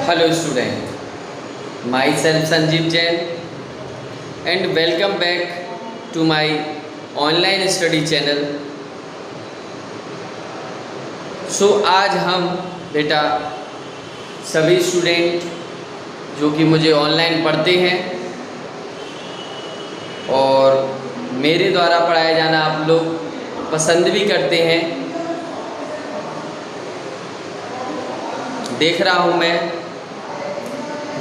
Hello student, myself Sanjeev Jain and welcome back to my online study channel. So आज हम बेटा सभी student जो कि मुझे ऑनलाइन पढ़ते हैं और मेरे द्वारा पढ़ाया जाना आप लोग पसंद भी करते हैं, देख रहा हूँ मैं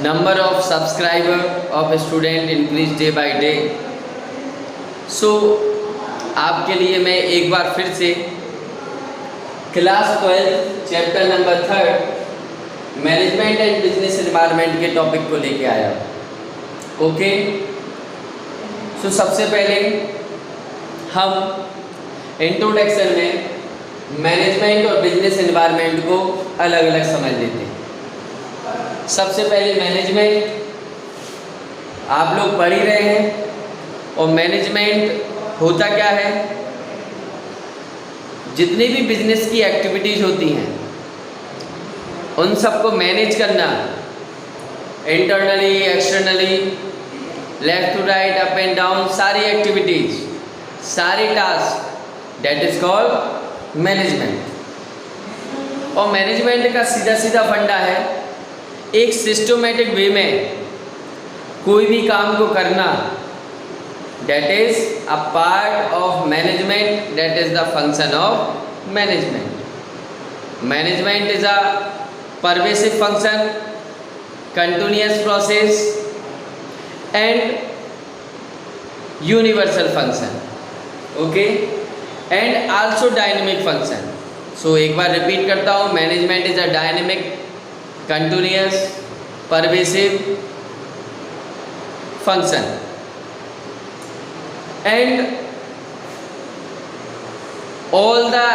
number of subscriber of student increase day by day. So आपके लिए मैं एक बार फिर से class 12 chapter number 3 management and business environment के टॉपिक को लेके आया। ओके, सो सबसे पहले हम इंट्रोडक्शन में मैनेजमेंट और बिजनेस एनवायरनमेंट को अलग अलग समझ लेते हैं। सबसे पहले मैनेजमेंट आप लोग पढ़ ही रहे हैं और मैनेजमेंट होता क्या है, जितनी भी बिजनेस की एक्टिविटीज़ होती हैं उन सबको मैनेज करना, internally externally, left to right, up and down, सारी एक्टिविटीज़, सारे task, that is called management. और मैनेजमेंट का सीधा सीधा फंडा है एक सिस्टमेटिक वे में कोई भी काम को करना, that is a part of management, that is the function of management. Management is a pervasive function, continuous process and universal function, okay, and also dynamic function. So एक बार रिपीट करता हूँ, management is a dynamic, continuous, pervasive function and all the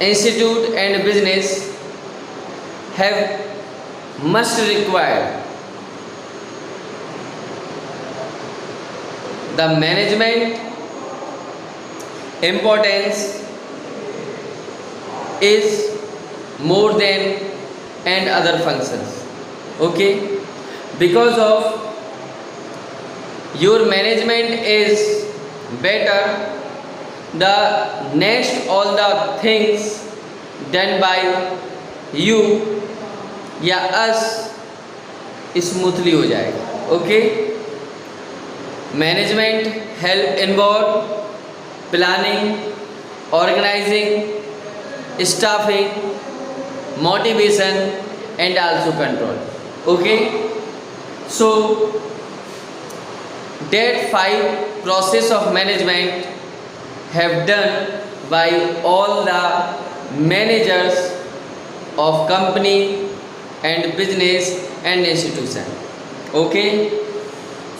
institute and business have must require the management importance is more than and other functions, okay, because of your management is better, the next all the things done by you या us smoothly हो जाएगा, okay। Management help involve planning, organizing, staffing, motivation and also control, okay। So that 5 process of management have done by all the managers of company and business and institution, okay।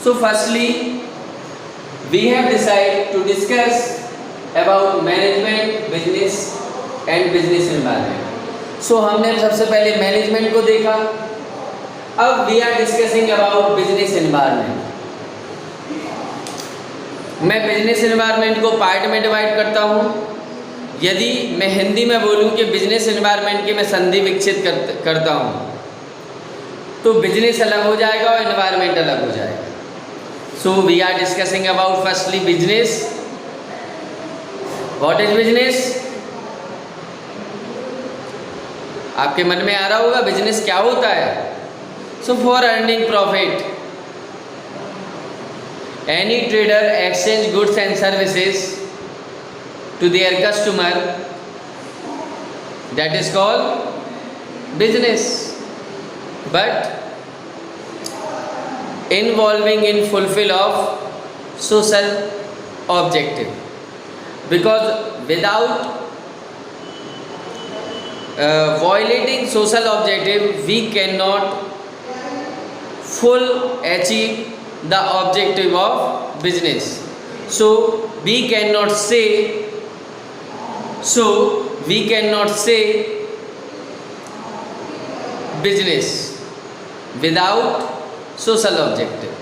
So firstly we have decided to discuss about management, business and business environment। So हमने सबसे पहले management को देखा, अब we are discussing about business environment. मैं business environment को part में divide करता हूँ। यदि मैं हिंदी में बोलूँ कि बिजनेस एनवायरनमेंट के मैं संधि विकसित करता हूँ तो बिजनेस अलग हो जाएगा और एनवायरनमेंट अलग हो जाएगा। So we are discussing about firstly business. What is business? आपके मन में आ रहा होगा बिजनेस क्या होता है। So for earning profit, any trader exchange goods and services to their customer, that is called business, but involving in fulfil of social objective, because without violating social objective we cannot full achieve the objective of business। So we cannot say business without social objective,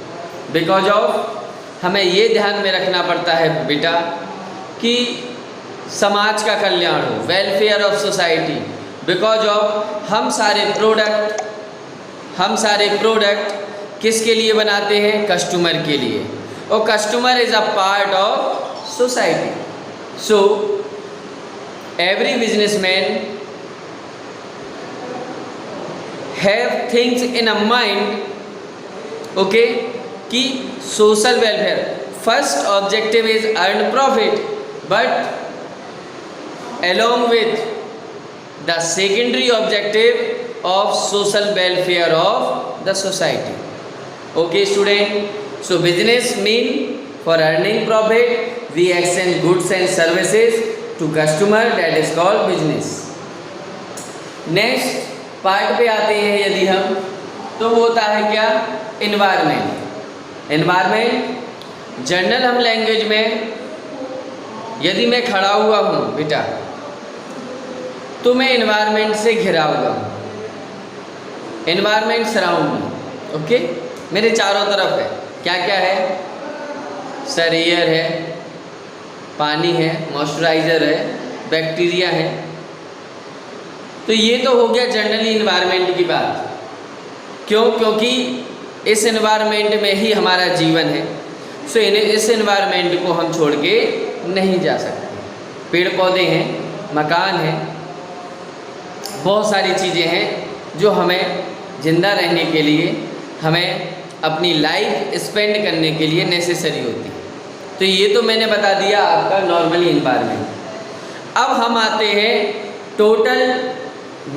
because of हमें ये ध्यान में रखना पड़ता है बेटा कि समाज का कल्याण हो, welfare of society, because of हम सारे प्रोडक्ट हम सारे प्रोडक्ट किसके लिए बनाते हैं? कस्टमर के लिए, और customer is a part of society. So every businessman have things in a mind, okay, कि social welfare first objective is earn profit, but along with the secondary objective of social welfare of the society. Okay student, so business mean for earning profit we exchange goods and services to customer, that is called business. Next part पे आते हैं यदि हम, तो वो होता है क्या? एनवायरमेंट. एनवायरमेंट जनरल हम लैंग्वेज में, यदि मैं खड़ा हुआ हूँ बेटा तो मैं एनवायरनमेंट से घिरा हुआ हूँ. एनवायरनमेंट सराउंड में, ओके, मेरे चारों तरफ है. क्या क्या है? सर एयर है, पानी है, मॉइस्चराइज़र है, बैक्टीरिया है. तो ये तो हो गया जनरली एनवायरनमेंट की बात. क्यों? क्योंकि इस एनवायरनमेंट में ही हमारा जीवन है. सो इस एनवायरनमेंट को हम छोड़ के नहीं जा सकते. पेड़ पौधे हैं, मकान है, बहुत सारी चीज़ें हैं जो हमें ज़िंदा रहने के लिए, हमें अपनी लाइफ स्पेंड करने के लिए नेसेसरी होती है. तो ये तो मैंने बता दिया आपका नॉर्मली एनवायरनमेंट. अब हम आते हैं total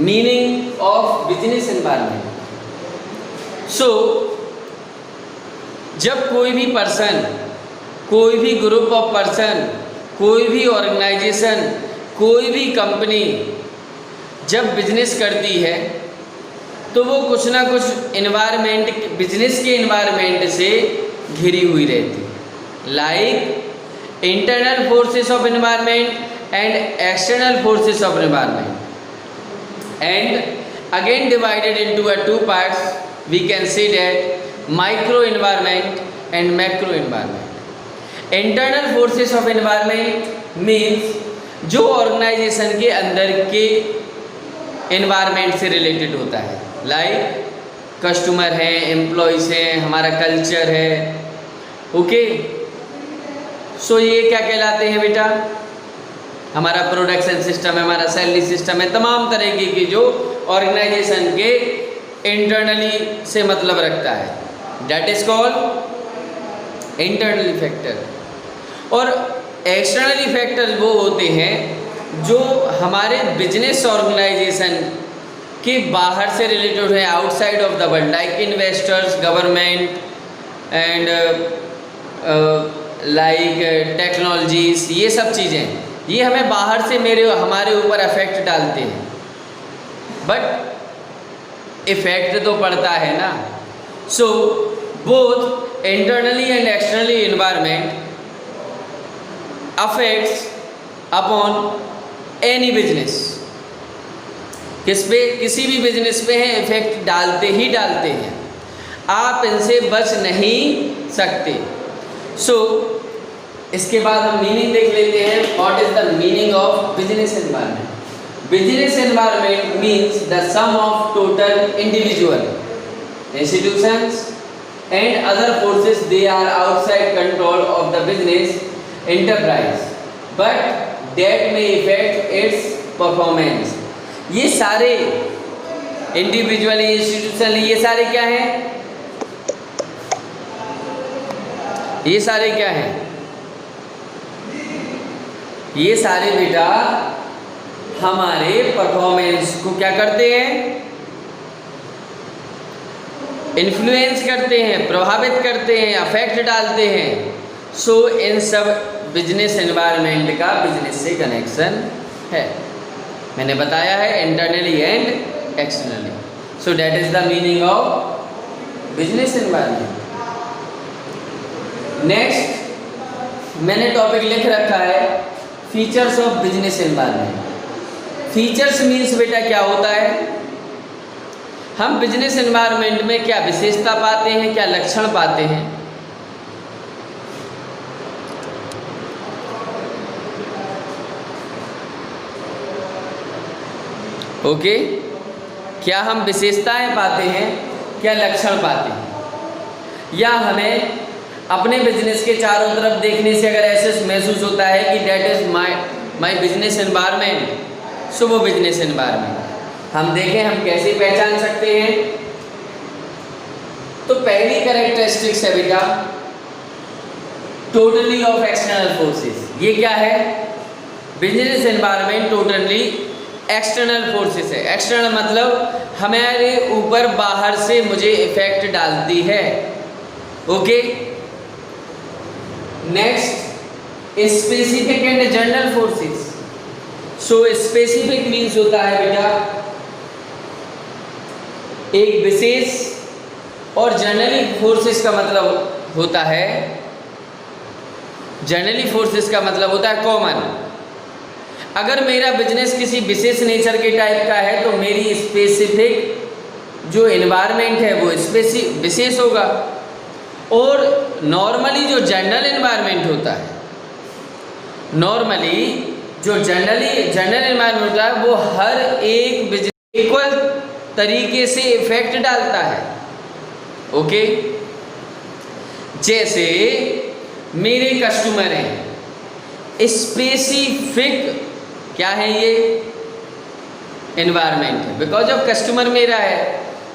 meaning of business environment. So जब कोई भी पर्सन, कोई भी ग्रुप ऑफ पर्सन, कोई भी ऑर्गेनाइजेशन, कोई भी कंपनी जब बिजनेस करती है तो वो कुछ ना कुछ एनवायरनमेंट, बिजनेस के एनवायरनमेंट से घिरी हुई रहती है. Like internal forces of environment and external forces of environment, and again divided into two parts. We can see that micro environment and macro environment. Internal forces of environment means जो organization के अंदर के environment से related होता है. Like customer हैं, employees हैं, हमारा कल्चर है, ओके. सो ये क्या कहलाते हैं बेटा? हमारा प्रोडक्शन सिस्टम है, हमारा सैलरी सिस्टम है, तमाम तरीके की जो ऑर्गेनाइजेशन के इंटरनली से मतलब रखता है, that is called internal factor. और एक्सटर्नली फैक्टर्स वो होते हैं जो हमारे बिजनेस ऑर्गेनाइजेशन के बाहर से रिलेटेड है, outside of the world, like investors, government and like technologies. ये सब चीज़ें ये हमें बाहर से हमारे ऊपर इफेक्ट डालते हैं, बट इफेक्ट तो पड़ता है ना. So both internally and externally environment affects upon any business. किस पे? किसी भी बिजनेस पे है इफेक्ट डालते ही डालते हैं, आप इनसे बच नहीं सकते. सो इसके बाद हम मीनिंग देख लेते हैं. What is the meaning of business environment? Business environment means the sum of total individual, institutions and other forces they are outside control of the business enterprise but that may affect its performance. ये सारे individually, institutionally, ये सारे क्या हैं? ये सारे क्या हैं? ये सारे बेटा हमारे परफॉर्मेंस को क्या करते हैं? इन्फ्लुएंस करते हैं, प्रभावित करते हैं, अफेक्ट डालते हैं. सो इन सब बिजनेस एनवायरनमेंट का बिजनेस से कनेक्शन है. मैंने बताया है internally and externally. So that is the meaning of business environment. Next मैंने टॉपिक लिख रखा है features of business environment. Features means बेटा क्या होता है? हम बिजनेस एनवायरनमेंट में क्या विशेषता पाते हैं, क्या लक्षण पाते हैं? ओके क्या हम विशेषताएं पाते हैं क्या लक्षण पाते हैं, या हमें अपने बिजनेस के चारों तरफ देखने से अगर ऐसे महसूस होता है कि that is my business environment, so वो बिजनेस एनवायरनमेंट हम देखें हम कैसे पहचान सकते हैं। तो पहली कैरेक्टरिस्टिक्स है बेटा टोटली ऑफ एक्सटर्नल फोर्सेस। ये क्या है, business environment totally external forces है। एक्सटर्नल मतलब हमारे ऊपर बाहर से मुझे इफेक्ट डालती है। Okay, next specific and general forces. So specific means होता है बेटा एक विशेष, और जनरली फोर्सेस का मतलब होता है, जनरली फोर्सेस का मतलब होता है कॉमन। अगर मेरा बिजनेस किसी विशेष नेचर के टाइप का है तो मेरी स्पेसिफिक जो एनवायरनमेंट है वो विशेष होगा, और नॉर्मली जो जनरल एनवायरनमेंट होता है, नॉर्मली जो जनरल एनवायरनमेंट होता है वो हर एक बिजनेस इक्वल तरीके से इफेक्ट डालता है। ओके, जैसे मेरे कस्टमर हैं, स्पेसिफिक क्या है ये एनवायरनमेंट है, बिकॉज ऑफ कस्टमर मेरा है,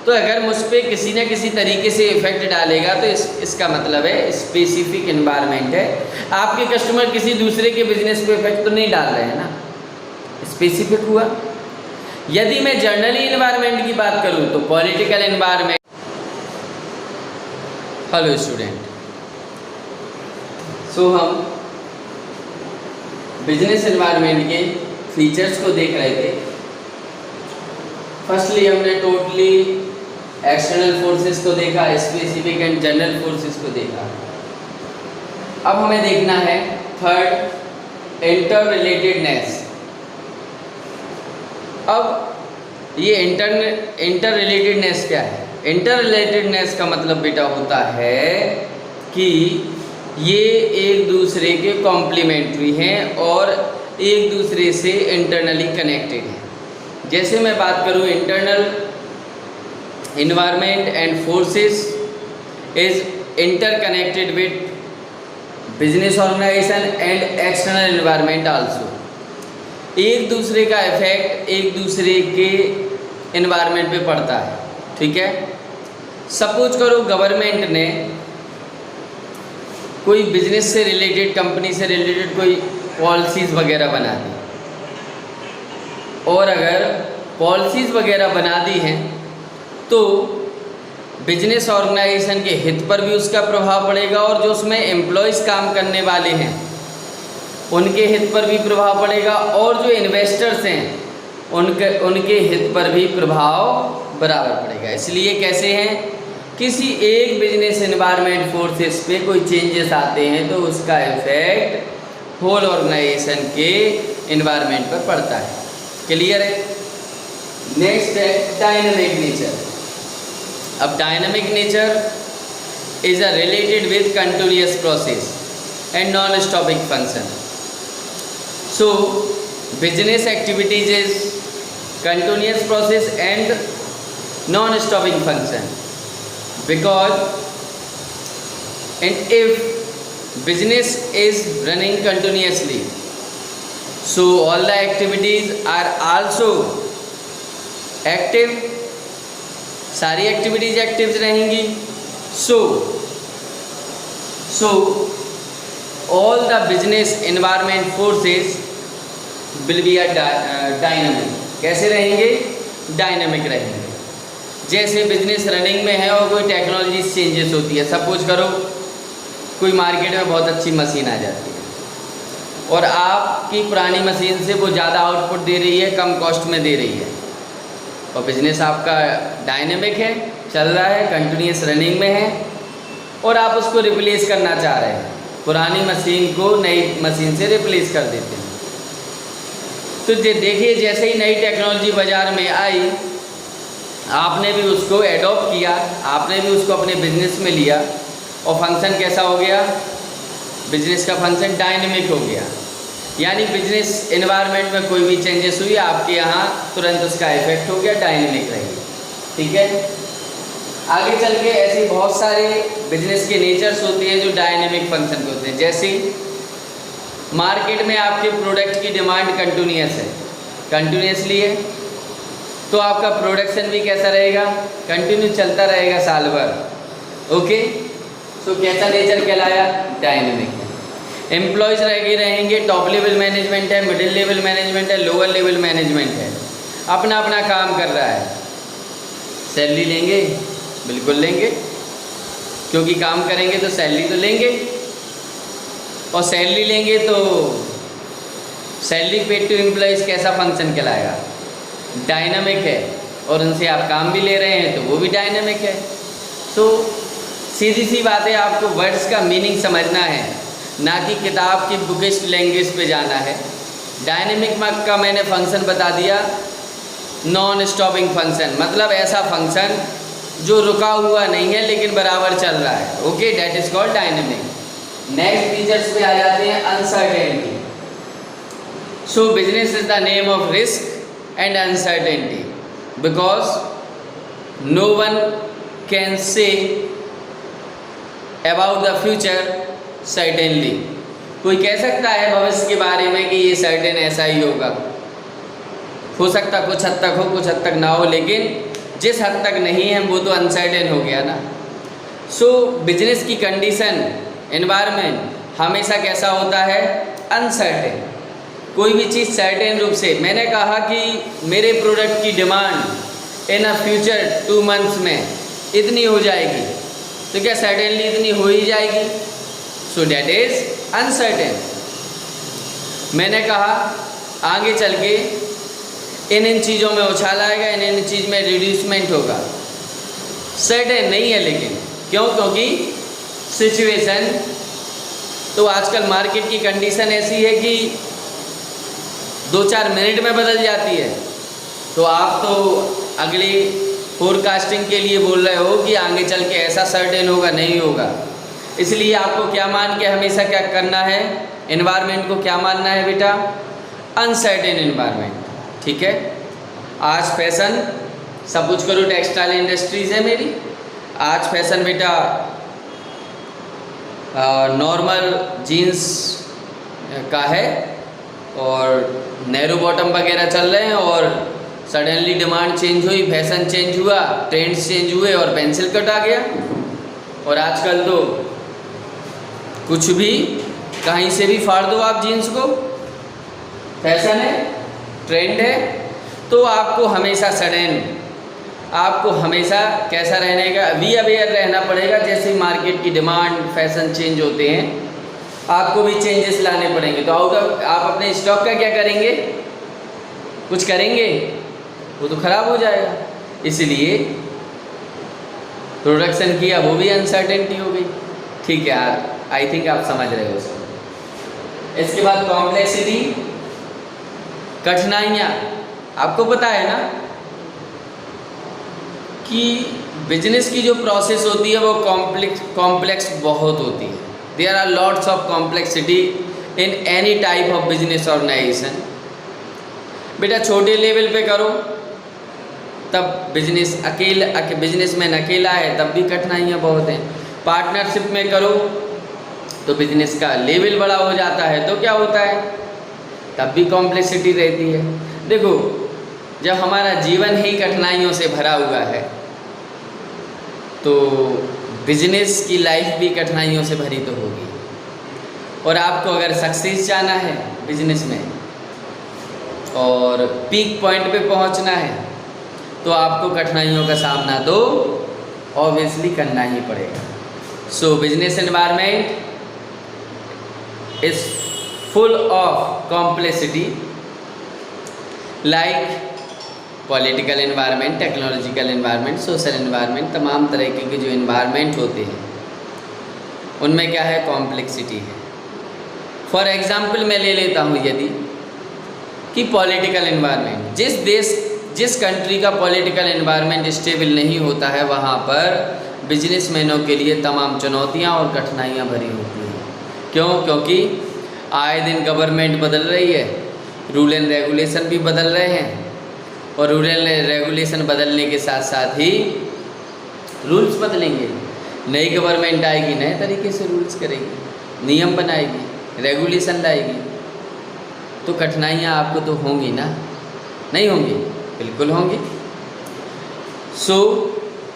तो अगर मुझ पर किसी न किसी तरीके से इफेक्ट डालेगा तो इसका मतलब है स्पेसिफिक एनवायरनमेंट है। आपके कस्टमर किसी दूसरे के बिजनेस पे इफेक्ट तो नहीं डाल रहे हैं ना, स्पेसिफिक हुआ। यदि मैं जनरली एनवायरनमेंट की बात करूं तो पॉलिटिकल एनवायरनमेंट। हेलो स्टूडेंट, सो हम बिजनेस एनवायरनमेंट के फीचर्स को देख रहे थे। फर्स्टली हमने टोटली एक्सटर्नल फोर्सेस को देखा, स्पेसिफिक एंड जनरल फोर्सेस को देखा। अब हमें देखना है थर्ड इंटर रिलेटेडनेस। अब ये इंटर रिलेटेडनेस क्या है? इंटर रिलेटेडनेस का मतलब बेटा होता है कि ये एक दूसरे के कॉम्प्लीमेंट्री हैं और एक दूसरे से इंटरनली कनेक्टेड हैं। जैसे मैं बात करूँ internal environment and forces is interconnected with business organization and external environment also। एक दूसरे का इफेक्ट एक दूसरे के एनवायरनमेंट पे पड़ता है, ठीक है। सपोज करो गवर्नमेंट ने कोई बिजनेस से रिलेटेड, कंपनी से रिलेटेड कोई पॉलिसीज़ वगैरह बना दी, और अगर पॉलिसीज़ वगैरह बना दी हैं तो बिजनेस ऑर्गेनाइजेशन के हित पर भी उसका प्रभाव पड़ेगा, और जो उसमें एम्प्लॉयज़ काम करने वाले हैं उनके हित पर भी प्रभाव पड़ेगा, और जो इन्वेस्टर्स हैं उनके हित पर भी प्रभाव बराबर पड़ेगा। इसलिए कैसे हैं, किसी एक बिजनेस एनवायरनमेंट फोर्सेस पे कोई चेंजेस आते हैं तो उसका इफेक्ट होल ऑर्गेनाइजेशन के एनवायरनमेंट पर पड़ता है। क्लियर है? नेक्स्ट है डायनामिक नेचर। अब dynamic nature is a related with continuous process and non stopping function. So business activities is continuous process and non stopping function, because and if business is running continuously, so all the activities are also active, सारी activities active रहेंगी। so all the business environment forces will be a dynamic। कैसे रहेंगे? Dynamic रहेंगे। जैसे business running में है और कोई टेक्नोलॉजी चेंजेस होती है, सपोज करो कोई मार्केट में बहुत अच्छी मशीन आ जाती है और आपकी पुरानी मशीन से वो ज़्यादा आउटपुट दे रही है, कम कॉस्ट में दे रही है, और बिजनेस आपका डायनेमिक है, चल रहा है, कंटिन्यूस रनिंग में है, और आप उसको रिप्लेस करना चाह रहे हैं, पुरानी मशीन को नई मशीन से रिप्लेस कर देते हैं। तो देखिए जैसे ही नई टेक्नोलॉजी बाज़ार में आई, आपने भी उसको एडॉप्ट किया, आपने भी उसको अपने बिजनेस में लिया, और फंक्शन कैसा हो गया? बिजनेस का फंक्शन डायनेमिक हो गया। यानी बिजनेस एनवायरनमेंट में कोई भी चेंजेस हुई, आपके यहाँ तुरंत उसका इफेक्ट हो गया, डायनेमिक रहेगी। ठीक है? आगे चल के ऐसी बहुत सारे बिजनेस के नेचर्स होते हैं जो डायनेमिक फंक्शन के होते हैं। जैसे मार्केट में आपके प्रोडक्ट की डिमांड कंटिन्यूस है, कंटिन्यूसली है, तो आपका प्रोडक्शन भी कैसा रहेगा, कंटिन्यू चलता रहेगा साल भर। ओके, सो कैसा नेचर कहलाया, डायनेमिक है। एम्प्लॉयज़ रहेंगे, टॉप लेवल मैनेजमेंट है, मिडिल लेवल मैनेजमेंट है, लोअर लेवल मैनेजमेंट है, अपना अपना काम कर रहा है। सैलरी लेंगे, बिल्कुल लेंगे, क्योंकि काम करेंगे तो सैलरी तो लेंगे, और सैलरी लेंगे तो सैलरी पेड टू एम्प्लॉयज़ कैसा फंक्शन कहलाएगा, डायनामिक है, और उनसे आप काम भी ले रहे हैं तो वो भी डायनामिक है। तो सीधी सी बात है, आपको वर्ड्स का मीनिंग समझना है, ना कि किताब की बुकिश लैंग्वेज पे जाना है। डायनेमिक का मैंने फंक्शन बता दिया, नॉन स्टॉपिंग फंक्शन, मतलब ऐसा फंक्शन जो रुका हुआ नहीं है लेकिन बराबर चल रहा है। Okay, that is called dynamic. Next features पे आ जाते हैं uncertainty. So business is the name of risk and uncertainty, because no one can say about the future certainly. कोई कह सकता है भविष्य के बारे में कि ये सर्टेन ऐसा ही होगा, हो सकता कुछ हद तक हो, कुछ हद तक ना हो, लेकिन जिस हद तक नहीं है वो तो अनसर्टेन हो गया ना। सो बिजनेस की कंडीशन, एनवायरनमेंट हमेशा कैसा होता है, अनसर्टेन। कोई भी चीज़ सर्टेन रूप से, मैंने कहा कि मेरे प्रोडक्ट की demand in a future 2 months में इतनी हो जाएगी, तो क्या सर्टेनली इतनी हो ही जाएगी? So that is uncertain. मैंने कहा आगे चल के इन चीज़ों में उछाल आएगा, इन चीज़ में रिड्यूसमेंट होगा, सर्टेन नहीं है। लेकिन क्यों? क्योंकि सिचुएशन, तो आजकल मार्केट की कंडीशन ऐसी है कि 2-4 मिनट में बदल जाती है। तो आप तो अगली फोरकास्टिंग के लिए बोल रहे हो कि आगे चल के ऐसा सर्टेन होगा, नहीं होगा। इसलिए आपको क्या मान के हमेशा क्या करना है, एनवायरनमेंट को क्या मानना है बेटा, अनसर्टेन एनवायरनमेंट। ठीक है, आज फैशन, सब कुछ करो, टेक्सटाइल इंडस्ट्रीज़ है मेरी। आज फैशन बेटा नॉर्मल जीन्स का है और नैरो बॉटम वगैरह चल रहे हैं, और सडनली डिमांड चेंज हुई, फैशन चेंज हुआ, ट्रेंड्स चेंज हुए और पेंसिल कट आ गया। और आजकल तो कुछ भी कहीं से भी फाड़ दो आप जीन्स को, फैशन है, ट्रेंड है। तो आपको हमेशा सडन, आपको हमेशा कैसा रहने का, बी अवेयर रहना पड़ेगा। जैसे मार्केट की डिमांड, फैशन चेंज होते हैं, आपको भी चेंजेस लाने पड़ेंगे। तो आउट ऑफ आप अपने स्टॉक का क्या करेंगे, कुछ करेंगे, वो तो ख़राब हो जाएगा। इसलिए प्रोडक्शन किया, वो भी अनसर्टेनिटी हो गई। ठीक है यार, आई थिंक आप समझ रहे हो उसको। इसके बाद कॉम्प्लेक्सिटी, कठिनाइयाँ। आपको पता है ना कि बिजनेस की जो प्रोसेस होती है वो कॉम्प्लेक्स बहुत होती है। There are lots of complexity in any type of business organization. बेटा छोटे लेवल पे करो तब बिजनेसमैन अकेला है तब भी कठिनाइयाँ बहुत हैं। पार्टनरशिप में करो तो बिजनेस का लेवल बड़ा हो जाता है, तो क्या होता है, तब भी कॉम्प्लेक्सिटी रहती है। देखो, जब हमारा जीवन ही कठिनाइयों से भरा हुआ है तो बिजनेस की लाइफ भी कठिनाइयों से भरी तो होगी। और आपको अगर सक्सेस जाना है बिजनेस में और पीक पॉइंट पे पहुंचना है तो आपको कठिनाइयों का सामना तो ऑब्वियसली करना ही पड़ेगा। सो business environment is full of complexity like political environment, technological environment, social environment. तमाम तरह के जो एनवायरनमेंट होते हैं उनमें क्या है, कॉम्प्लेक्सिटी है। फॉर एग्जांपल मैं ले लेता हूँ यदि कि पॉलिटिकल एनवायरनमेंट, जिस कंट्री का पॉलिटिकल एनवायरनमेंट स्टेबल नहीं होता है वहाँ पर बिजनेसमैनों के लिए तमाम चुनौतियाँ और कठिनाइयाँ भरी होती हैं। क्यों? क्योंकि आए दिन गवर्नमेंट बदल रही है, रूल एंड रेगुलेशन भी बदल रहे हैं, और रूल एंड रेगुलेशन बदलने के साथ साथ ही रूल्स बदलेंगे। नई गवर्नमेंट आएगी, नए तरीके से रूल्स करेगी, नियम बनाएगी, रेगुलेशन लाएगी, तो कठिनाइयाँ आपको तो होंगी ना, नहीं होंगी? बिल्कुल होंगी। सो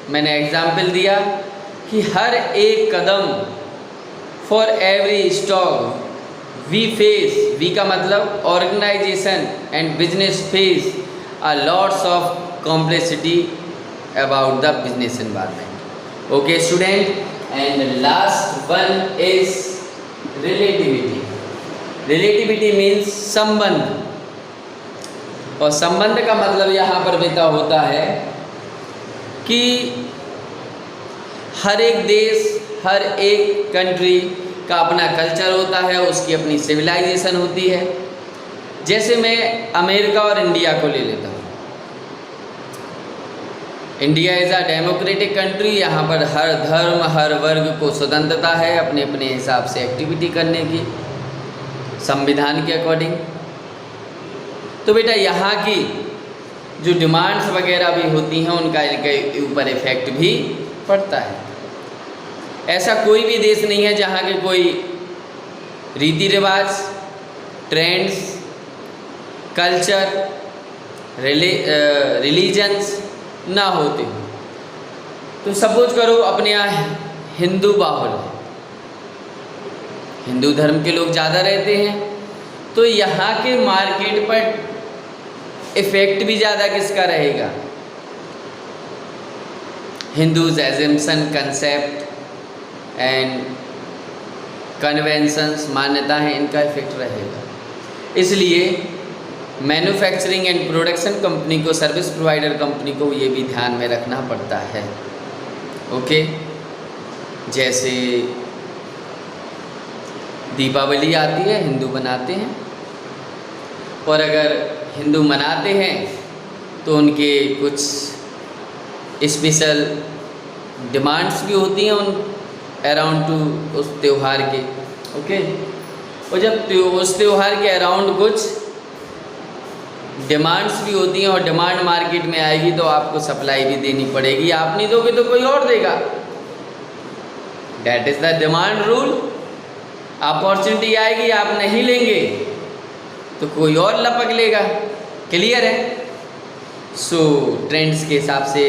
मैंने एग्जाम्पल दिया कि हर एक कदम, for every stock we face, we का मतलब organisation and business face a lots of complexity about the business environment. Okay student, and last one is relativity. Relativity means संबंध, और संबंध का मतलब यहाँ पर बेटा होता है कि हर एक देश, हर एक कंट्री का अपना कल्चर होता है, उसकी अपनी सिविलाइजेशन होती है। जैसे मैं अमेरिका और इंडिया को ले लेता हूँ। India is a democratic country, यहाँ पर हर धर्म, हर वर्ग को स्वतंत्रता है अपने अपने हिसाब से एक्टिविटी करने की, संविधान के अकॉर्डिंग। तो बेटा यहाँ की जो डिमांड्स वगैरह भी होती हैं, उनका इनके ऊपर इफेक्ट भी पड़ता है। ऐसा कोई भी देश नहीं है जहाँ के कोई रीति रिवाज, ट्रेंड्स, कल्चर, रिलीजन्स ना होते हो। तो सपोज करो अपने यहाँ हिंदू बाहुल है, हिंदू धर्म के लोग ज़्यादा रहते हैं, तो यहाँ के मार्केट पर इफेक्ट भी ज़्यादा किसका रहेगा? Hindus assumption, concept and conventions, मान्यताएं, इनका इफेक्ट रहेगा। इसलिए मैन्युफैक्चरिंग एंड प्रोडक्शन कंपनी को, सर्विस प्रोवाइडर कंपनी को ये भी ध्यान में रखना पड़ता है। ओके, जैसे दीपावली आती है, हिंदू बनाते हैं, और अगर हिंदू मनाते हैं तो उनके कुछ स्पेशल डिमांड्स भी होती हैं उन अराउंड टू उस त्यौहार के। ओके, और जब उस त्यौहार के अराउंड कुछ डिमांड्स भी होती हैं और डिमांड मार्केट में आएगी तो आपको सप्लाई भी देनी पड़ेगी। आप नहीं दोगे तो कोई और देगा। That is the demand rule. Opportunity आएगी, आप नहीं लेंगे तो कोई और लपक लेगा। क्लियर है? सो ट्रेंड्स के हिसाब से,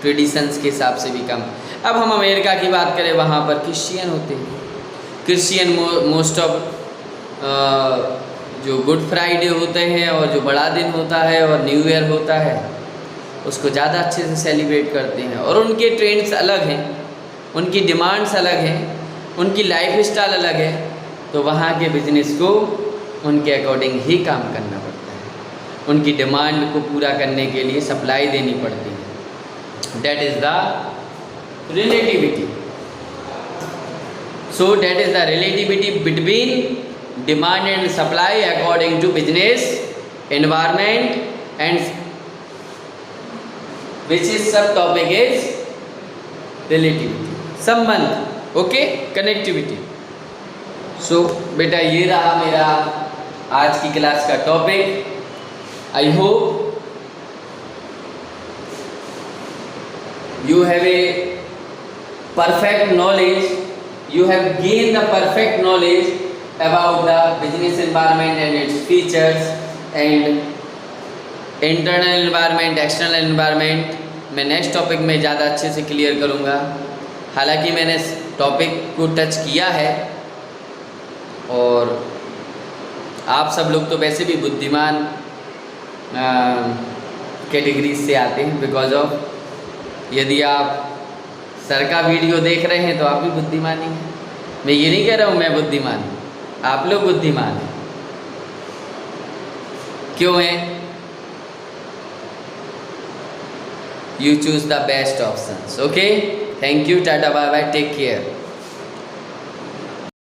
ट्रेडिशंस के हिसाब से भी कम। अब हम अमेरिका की बात करें, वहाँ पर क्रिश्चियन होते हैं। क्रिश्चियन मोस्ट ऑफ जो गुड फ्राइडे होते हैं और जो बड़ा दिन होता है और न्यू ईयर होता है, उसको ज़्यादा अच्छे से सेलिब्रेट करते हैं। और उनके ट्रेंड्स अलग हैं, उनकी डिमांड्स अलग हैं, उनकी लाइफ स्टाइल अलग है। तो वहाँ के बिजनेस को उनके अकॉर्डिंग ही काम करना पड़ता है। उनकी डिमांड को पूरा करने के लिए सप्लाई देनी पड़ती है। That is the relativity. So that is the relativity between demand and supply according to business environment and which is sub topic is relativity, संबंध। Okay, connectivity. सो बेटा ये रहा मेरा आज की क्लास का topic. I hope you have a perfect knowledge, you have gained the perfect knowledge about the business environment and its features and internal environment, external environment। मैं next topic में ज़्यादा अच्छे से क्लियर करूँगा। हालांकि मैंने टॉपिक को टच किया है, और आप सब लोग तो वैसे भी बुद्धिमान कैटेगरीज से आते हैं, बिकॉज ऑफ यदि आप सर का वीडियो देख रहे हैं तो आप भी बुद्धिमान ही हैं। मैं ये नहीं कह रहा हूँ मैं बुद्धिमान हूँ, आप लोग बुद्धिमान हैं। क्यों हैं? You choose the best options. Okay, thank you, टाटा बाय बाय, टेक केयर।